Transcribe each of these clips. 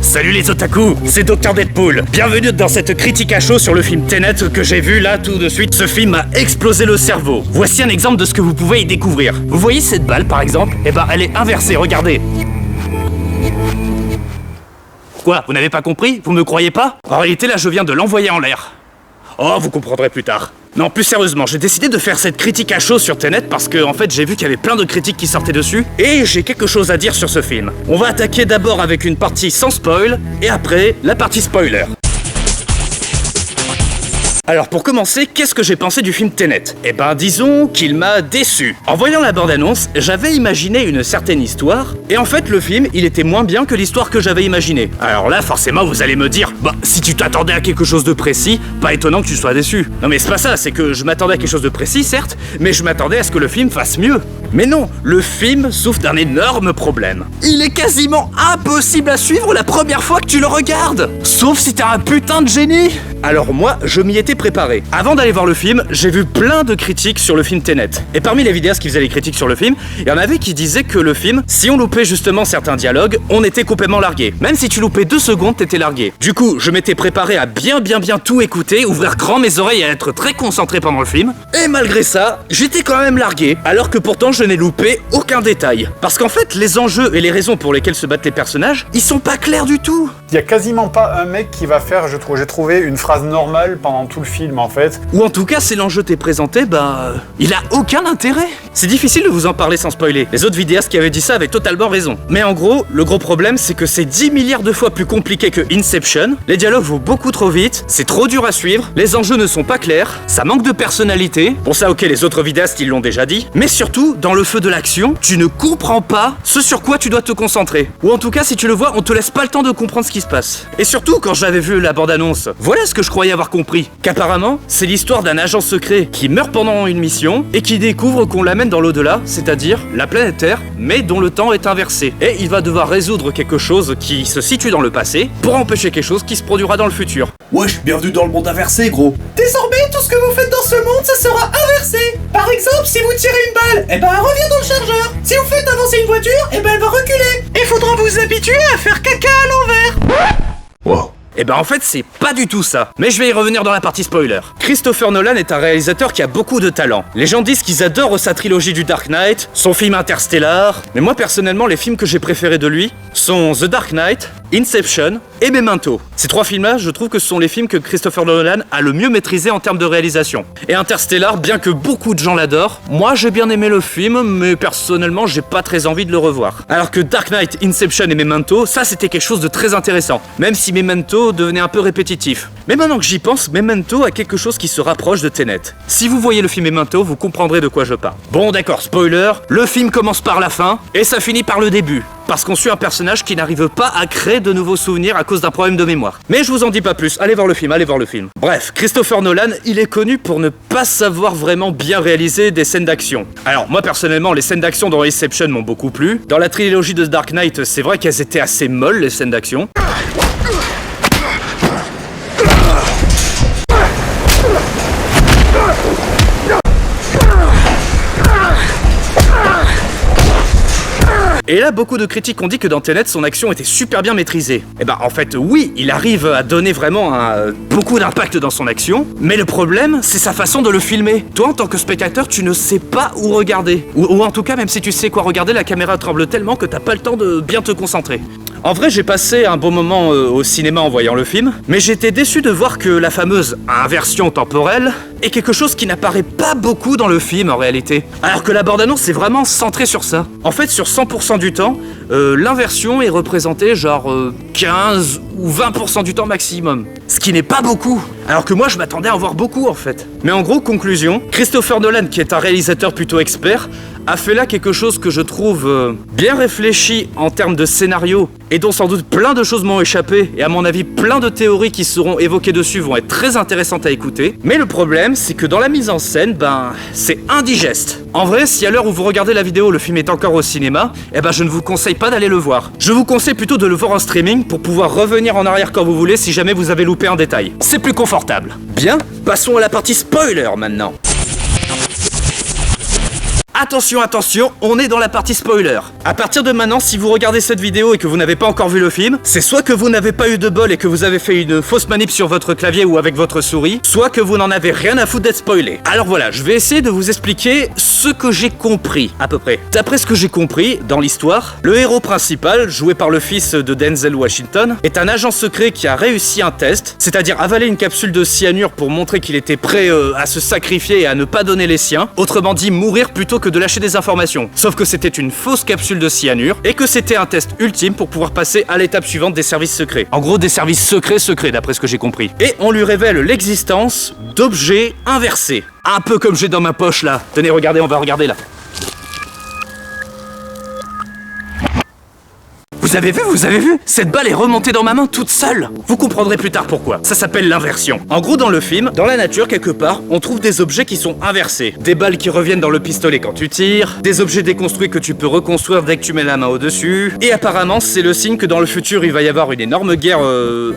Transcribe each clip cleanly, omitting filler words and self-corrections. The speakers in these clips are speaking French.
Salut les otaku, c'est Dr Deadpool. Bienvenue dans cette critique à chaud sur le film Tenet que j'ai vu là tout de suite. Ce film m'a explosé le cerveau. Voici un exemple de ce que vous pouvez y découvrir. Vous voyez cette balle par exemple? Eh ben elle est inversée, regardez. Quoi, vous n'avez pas compris? Vous me croyez pas? En réalité là je viens de l'envoyer en l'air. Oh, vous comprendrez plus tard. Non, plus sérieusement, j'ai décidé de faire cette critique à chaud sur Tenet parce que, en fait, j'ai vu qu'il y avait plein de critiques qui sortaient dessus et j'ai quelque chose à dire sur ce film. On va attaquer d'abord avec une partie sans spoil et après, la partie spoiler. Alors pour commencer, qu'est-ce que j'ai pensé du film Tenet? Eh ben disons qu'il m'a déçu. En voyant la bande-annonce, j'avais imaginé une certaine histoire, et en fait le film, il était moins bien que l'histoire que j'avais imaginée. Alors là, forcément, vous allez me dire, bah si tu t'attendais à quelque chose de précis, pas étonnant que tu sois déçu. Non mais c'est pas ça, c'est que je m'attendais à quelque chose de précis, certes, mais je m'attendais à ce que le film fasse mieux. Mais non, le film souffre d'un énorme problème. Il est quasiment impossible à suivre la première fois que tu le regardes, sauf si t'es un putain de génie. Alors moi, je m'y étais préparé. Avant d'aller voir le film, j'ai vu plein de critiques sur le film Tenet. Et parmi les vidéastes qui faisaient les critiques sur le film, il y en avait qui disaient que le film, si on loupait justement certains dialogues, on était complètement largué. Même si tu loupais 2 secondes, t'étais largué. Du coup, je m'étais préparé à bien tout écouter, ouvrir grand mes oreilles et à être très concentré pendant le film. Et malgré ça, j'étais quand même largué, alors que pourtant je n'ai loupé aucun détail. Parce qu'en fait, les enjeux et les raisons pour lesquelles se battent les personnages, ils sont pas clairs du tout. Il y a quasiment pas un mec qui va faire, j'ai trouvé une phrase normale pendant tout le film en fait. Ou en tout cas, si l'enjeu t'est présenté, il a aucun intérêt. C'est difficile de vous en parler sans spoiler. Les autres vidéastes qui avaient dit ça avaient totalement raison. Mais en gros, le gros problème, c'est que c'est 10 milliards de fois plus compliqué que Inception, les dialogues vont beaucoup trop vite, c'est trop dur à suivre, les enjeux ne sont pas clairs, ça manque de personnalité. Bon ça ok, les autres vidéastes ils l'ont déjà dit. Mais surtout, dans le feu de l'action, tu ne comprends pas ce sur quoi tu dois te concentrer. Ou en tout cas, si tu le vois, on te laisse pas le temps de comprendre ce qui se passe. Et surtout, quand j'avais vu la bande-annonce, voilà ce que je croyais avoir compris. Qu'apparemment, c'est l'histoire d'un agent secret qui meurt pendant une mission et qui découvre qu'on l'amène dans l'au-delà, c'est-à-dire la planète Terre, mais dont le temps est inversé. Et il va devoir résoudre quelque chose qui se situe dans le passé pour empêcher quelque chose qui se produira dans le futur. Wesh, bienvenue dans le monde inversé, gros. Désormais, tout ce que vous faites dans ce monde, ça sera inversé. Par exemple, si vous tirez une balle, elle revient dans le chargeur. Si vous faites avancer une voiture, elle va reculer. Il faudra vous habituer à faire caca à l'envers. Wow. Et en fait c'est pas du tout ça. Mais je vais y revenir dans la partie spoiler. Christopher Nolan est un réalisateur qui a beaucoup de talent. Les gens disent qu'ils adorent sa trilogie du Dark Knight, son film Interstellar. Mais moi personnellement les films que j'ai préférés de lui sont The Dark Knight, Inception et Memento. Ces 3 films-là, je trouve que ce sont les films que Christopher Nolan a le mieux maîtrisé en termes de réalisation. Et Interstellar, bien que beaucoup de gens l'adorent, moi j'ai bien aimé le film, mais personnellement j'ai pas très envie de le revoir. Alors que Dark Knight, Inception et Memento, ça c'était quelque chose de très intéressant. Même si Memento devenait un peu répétitif. Mais maintenant que j'y pense, Memento a quelque chose qui se rapproche de Tenet. Si vous voyez le film Memento, vous comprendrez de quoi je parle. Bon d'accord, spoiler, le film commence par la fin et ça finit par le début. Parce qu'on suit un personnage qui n'arrive pas à créer de nouveaux souvenirs à cause d'un problème de mémoire. Mais je vous en dis pas plus, allez voir le film, allez voir le film. Bref, Christopher Nolan, il est connu pour ne pas savoir vraiment bien réaliser des scènes d'action. Alors moi personnellement, les scènes d'action dans Inception m'ont beaucoup plu. Dans la trilogie de Dark Knight, c'est vrai qu'elles étaient assez molles les scènes d'action. Et là, beaucoup de critiques ont dit que dans Tenet, son action était super bien maîtrisée. Et en fait, oui, il arrive à donner vraiment beaucoup d'impact dans son action, mais le problème, c'est sa façon de le filmer. Toi, en tant que spectateur, tu ne sais pas où regarder. Ou en tout cas, même si tu sais quoi regarder, la caméra tremble tellement que t'as pas le temps de bien te concentrer. En vrai, j'ai passé un bon moment au cinéma en voyant le film, mais j'étais déçu de voir que la fameuse inversion temporelle est quelque chose qui n'apparaît pas beaucoup dans le film en réalité. Alors que la bande-annonce est vraiment centrée sur ça. En fait, sur 100% du temps, l'inversion est représentée genre 15 ou 20% du temps maximum. Ce qui n'est pas beaucoup. Alors que moi, je m'attendais à en voir beaucoup, en fait. Mais en gros, conclusion, Christopher Nolan, qui est un réalisateur plutôt expert, a fait là quelque chose que je trouve bien réfléchi en termes de scénario et dont sans doute plein de choses m'ont échappé et à mon avis plein de théories qui seront évoquées dessus vont être très intéressantes à écouter. Mais le problème, c'est que dans la mise en scène, c'est indigeste. En vrai, si à l'heure où vous regardez la vidéo, le film est encore au cinéma, je ne vous conseille pas d'aller le voir. Je vous conseille plutôt de le voir en streaming pour pouvoir revenir en arrière quand vous voulez si jamais vous avez loupé un détail. C'est plus confortable. Bien, passons à la partie spoiler maintenant. Attention, attention, on est dans la partie spoiler. À partir de maintenant, si vous regardez cette vidéo et que vous n'avez pas encore vu le film, c'est soit que vous n'avez pas eu de bol et que vous avez fait une fausse manip sur votre clavier ou avec votre souris, soit que vous n'en avez rien à foutre d'être spoilé. Alors voilà, je vais essayer de vous expliquer ce que j'ai compris, à peu près. D'après ce que j'ai compris, dans l'histoire, le héros principal, joué par le fils de Denzel Washington, est un agent secret qui a réussi un test, c'est-à-dire avaler une capsule de cyanure pour montrer qu'il était prêt à se sacrifier et à ne pas donner les siens, autrement dit mourir plutôt que de lâcher des informations. Sauf que c'était une fausse capsule de cyanure et que c'était un test ultime pour pouvoir passer à l'étape suivante des services secrets. En gros, des services secrets d'après ce que j'ai compris. Et on lui révèle l'existence d'objets inversés. Un peu comme j'ai dans ma poche là. Tenez, regardez, on va regarder là. Vous avez vu? Cette balle est remontée dans ma main toute seule. Vous comprendrez plus tard pourquoi. Ça s'appelle l'inversion. En gros, dans le film, dans la nature, quelque part, on trouve des objets qui sont inversés. Des balles qui reviennent dans le pistolet quand tu tires, des objets déconstruits que tu peux reconstruire dès que tu mets la main au-dessus. Et apparemment, c'est le signe que dans le futur, il va y avoir une énorme guerre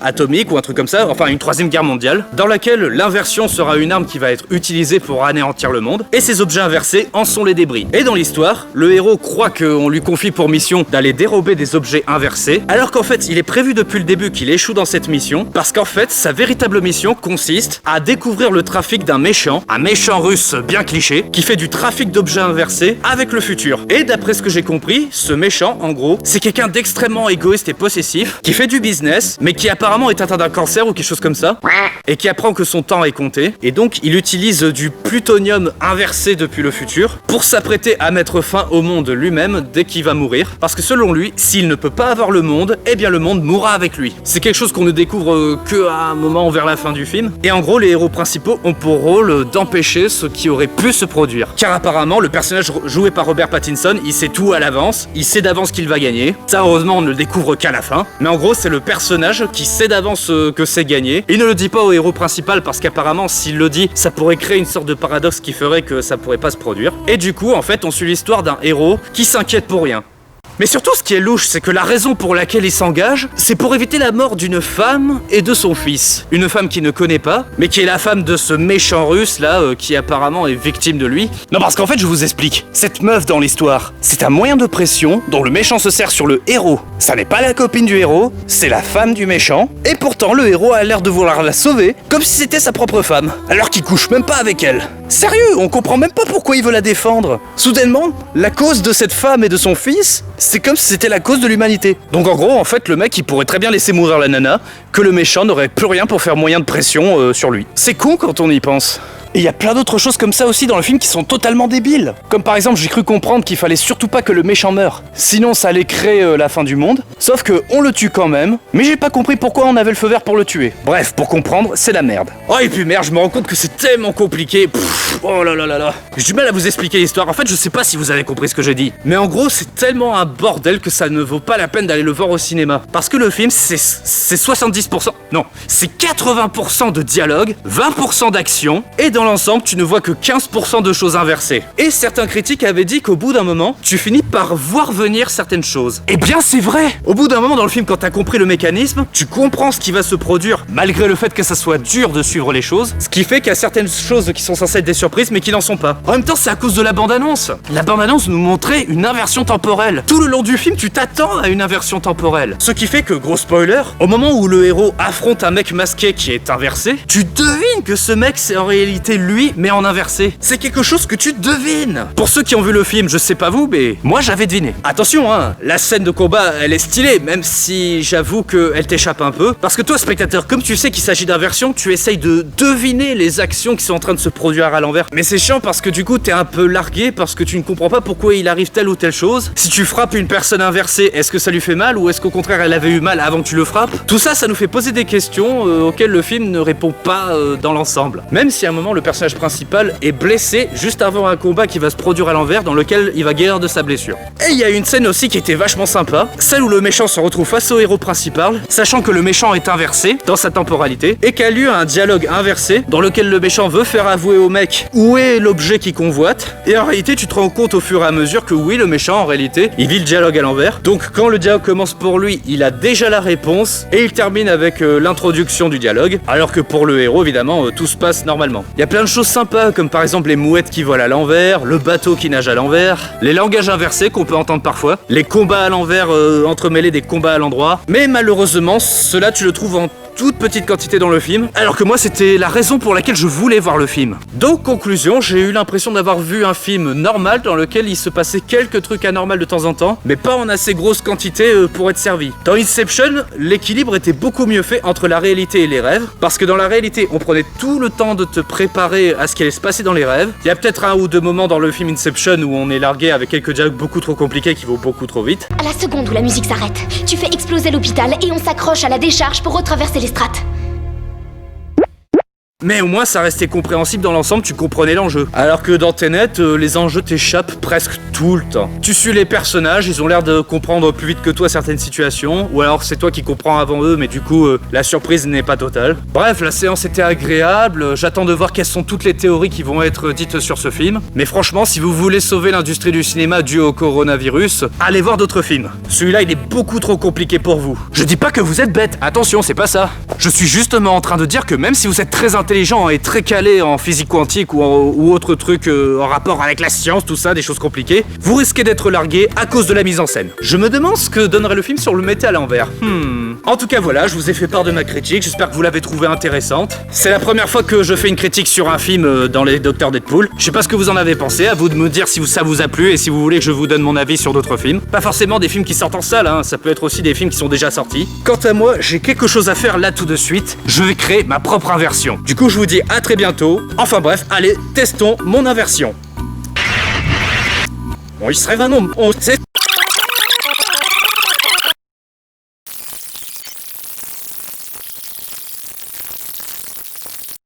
atomique ou un truc comme ça, enfin une 3e guerre mondiale, dans laquelle l'inversion sera une arme qui va être utilisée pour anéantir le monde. Et ces objets inversés en sont les débris. Et dans l'histoire, le héros croit qu'on lui confie pour mission d'aller dérober des objets inversé, alors qu'en fait il est prévu depuis le début qu'il échoue dans cette mission, parce qu'en fait sa véritable mission consiste à découvrir le trafic d'un méchant, un méchant russe bien cliché, qui fait du trafic d'objets inversés avec le futur. Et d'après ce que j'ai compris, ce méchant, en gros, c'est quelqu'un d'extrêmement égoïste et possessif, qui fait du business, mais qui apparemment est atteint d'un cancer ou quelque chose comme ça, et qui apprend que son temps est compté, et donc il utilise du plutonium inversé depuis le futur, pour s'apprêter à mettre fin au monde lui-même dès qu'il va mourir, parce que selon lui, s'il ne peut pas avoir le monde, eh bien le monde mourra avec lui. C'est quelque chose qu'on ne découvre que à un moment vers la fin du film. Et en gros, les héros principaux ont pour rôle d'empêcher ce qui aurait pu se produire. Car apparemment, le personnage joué par Robert Pattinson, il sait tout à l'avance, il sait d'avance qu'il va gagner. Ça, heureusement, on ne le découvre qu'à la fin. Mais en gros, c'est le personnage qui sait d'avance que c'est gagné. Il ne le dit pas au héros principal parce qu'apparemment, s'il le dit, ça pourrait créer une sorte de paradoxe qui ferait que ça pourrait pas se produire. Et du coup, en fait, on suit l'histoire d'un héros qui s'inquiète pour rien. Mais surtout, ce qui est louche, c'est que la raison pour laquelle il s'engage, c'est pour éviter la mort d'une femme et de son fils. Une femme qu'il ne connaît pas, mais qui est la femme de ce méchant russe là, qui apparemment est victime de lui. Non, parce qu'en fait, je vous explique. Cette meuf dans l'histoire, c'est un moyen de pression dont le méchant se sert sur le héros. Ça n'est pas la copine du héros, c'est la femme du méchant. Et pourtant, le héros a l'air de vouloir la sauver, comme si c'était sa propre femme, alors qu'il couche même pas avec elle. Sérieux, on comprend même pas pourquoi il veut la défendre. Soudainement, la cause de cette femme et de son fils, c'est comme si c'était la cause de l'humanité. Donc en gros, en fait, le mec, il pourrait très bien laisser mourir la nana, que le méchant n'aurait plus rien pour faire moyen de pression sur lui. C'est con quand on y pense. Et il y a plein d'autres choses comme ça aussi dans le film qui sont totalement débiles. Comme par exemple, j'ai cru comprendre qu'il fallait surtout pas que le méchant meure. Sinon, ça allait créer la fin du monde. Sauf que on le tue quand même. Mais j'ai pas compris pourquoi on avait le feu vert pour le tuer. Bref, pour comprendre, c'est la merde. Oh et puis merde, je me rends compte que c'est tellement compliqué. Oh là là là là. J'ai du mal à vous expliquer l'histoire. En fait, je sais pas si vous avez compris ce que j'ai dit. Mais en gros, c'est tellement un bordel que ça ne vaut pas la peine d'aller le voir au cinéma. Parce que le film, c'est 70%. Non, c'est 80% de dialogue, 20% d'action. Et dans l'ensemble, tu ne vois que 15% de choses inversées. Et certains critiques avaient dit qu'au bout d'un moment, tu finis par voir venir certaines choses. Eh bien, c'est vrai! Au bout d'un moment dans le film, quand t'as compris le mécanisme, tu comprends ce qui va se produire, malgré le fait que ça soit dur de suivre les choses, ce qui fait qu'il y a certaines choses qui sont censées être des surprises, mais qui n'en sont pas. En même temps, c'est à cause de la bande-annonce. La bande-annonce nous montrait une inversion temporelle. Tout le long du film, tu t'attends à une inversion temporelle. Ce qui fait que, gros spoiler, au moment où le héros affronte un mec masqué qui est inversé, tu devines que ce mec, c'est en réalité c'était lui, mais en inversé. C'est quelque chose que tu devines. Pour ceux qui ont vu le film, je sais pas vous, mais moi j'avais deviné. Attention, hein, la scène de combat, elle est stylée, même si j'avoue qu'elle t'échappe un peu. Parce que toi, spectateur, comme tu sais qu'il s'agit d'inversion, tu essayes de deviner les actions qui sont en train de se produire à l'envers. Mais c'est chiant parce que du coup, t'es un peu largué parce que tu ne comprends pas pourquoi il arrive telle ou telle chose. Si tu frappes une personne inversée, est-ce que ça lui fait mal ou est-ce qu'au contraire elle avait eu mal avant que tu le frappes? Tout ça, ça nous fait poser des questions auxquelles le film ne répond pas dans l'ensemble. Même si à un moment le personnage principal est blessé juste avant un combat qui va se produire à l'envers dans lequel il va guérir de sa blessure. Et il y a une scène aussi qui était vachement sympa, celle où le méchant se retrouve face au héros principal, sachant que le méchant est inversé dans sa temporalité et qu'a lieu un dialogue inversé dans lequel le méchant veut faire avouer au mec où est l'objet qu'il convoite. Et en réalité, tu te rends compte au fur et à mesure que oui, le méchant en réalité, il vit le dialogue à l'envers. Donc quand le dialogue commence pour lui, il a déjà la réponse et il termine avec l'introduction du dialogue, alors que pour le héros, évidemment, tout se passe normalement. Il y a plein de choses sympas, comme par exemple les mouettes qui volent à l'envers, le bateau qui nage à l'envers, les langages inversés qu'on peut entendre parfois, les combats à l'envers entremêlés des combats à l'endroit. Mais malheureusement, cela tu le trouves en toute petite quantité dans le film, alors que moi c'était la raison pour laquelle je voulais voir le film. Donc conclusion, j'ai eu l'impression d'avoir vu un film normal dans lequel il se passait quelques trucs anormaux de temps en temps, mais pas en assez grosse quantité pour être servi. Dans Inception, l'équilibre était beaucoup mieux fait entre la réalité et les rêves, parce que dans la réalité, on prenait tout le temps de te préparer à ce qui allait se passer dans les rêves. Il y a peut-être un ou deux moments dans le film Inception où on est largué avec quelques dialogues beaucoup trop compliqués qui vont beaucoup trop vite. À la seconde où la musique s'arrête, tu fais exploser l'hôpital et on s'accroche à la décharge pour retraverser les strates. Mais au moins ça restait compréhensible dans l'ensemble, tu comprenais l'enjeu. Alors que dans Tenet, les enjeux t'échappent presque tout le temps. Tu suis les personnages, ils ont l'air de comprendre plus vite que toi certaines situations, ou alors c'est toi qui comprends avant eux, mais du coup la surprise n'est pas totale. Bref, la séance était agréable, j'attends de voir quelles sont toutes les théories qui vont être dites sur ce film. Mais franchement, si vous voulez sauver l'industrie du cinéma due au coronavirus, allez voir d'autres films. Celui-là, il est beaucoup trop compliqué pour vous. Je dis pas que vous êtes bête, attention, c'est pas ça. Je suis justement en train de dire que même si vous êtes très intelligent et très calé en physique quantique ou autre truc en rapport avec la science, tout ça, des choses compliquées, vous risquez d'être largué à cause de la mise en scène. Je me demande ce que donnerait le film si on le mettait à l'envers. En tout cas voilà, je vous ai fait part de ma critique, j'espère que vous l'avez trouvée intéressante. C'est la première fois que je fais une critique sur un film dans les Docteurs Deadpool. Je sais pas ce que vous en avez pensé, à vous de me dire si ça vous a plu et si vous voulez que je vous donne mon avis sur d'autres films. Pas forcément des films qui sortent en salle, hein, ça peut être aussi des films qui sont déjà sortis. Quant à moi, j'ai quelque chose à faire là tout de suite, je vais créer ma propre inversion. Du coup je vous dis à très bientôt. Enfin bref, allez, testons mon inversion. Bon, il serait vraiment... On sait...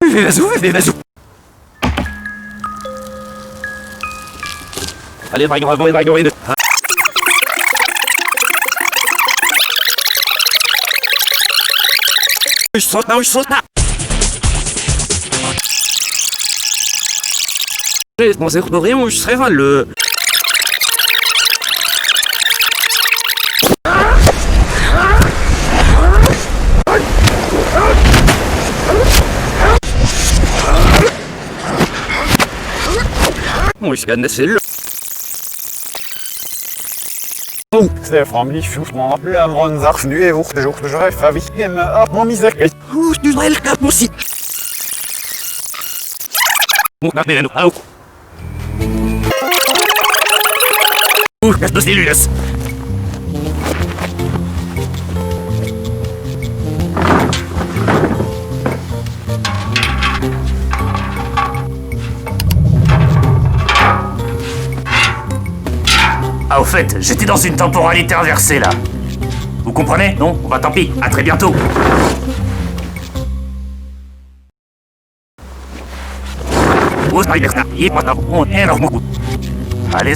Vas-y. Allez, dragon. Je saute là. Bon, c'est vraiment, je serais le... Bon, c'est le... C'est famille, justement, la Mronzach, nu et vous, je rêve avec mon misère. Ouh, tu devrais le cap aussi. Ouh, de cellules. Ah, au fait, j'étais dans une temporalité inversée là. Vous comprenez? Non? Bah tant pis, à très bientôt. Allez,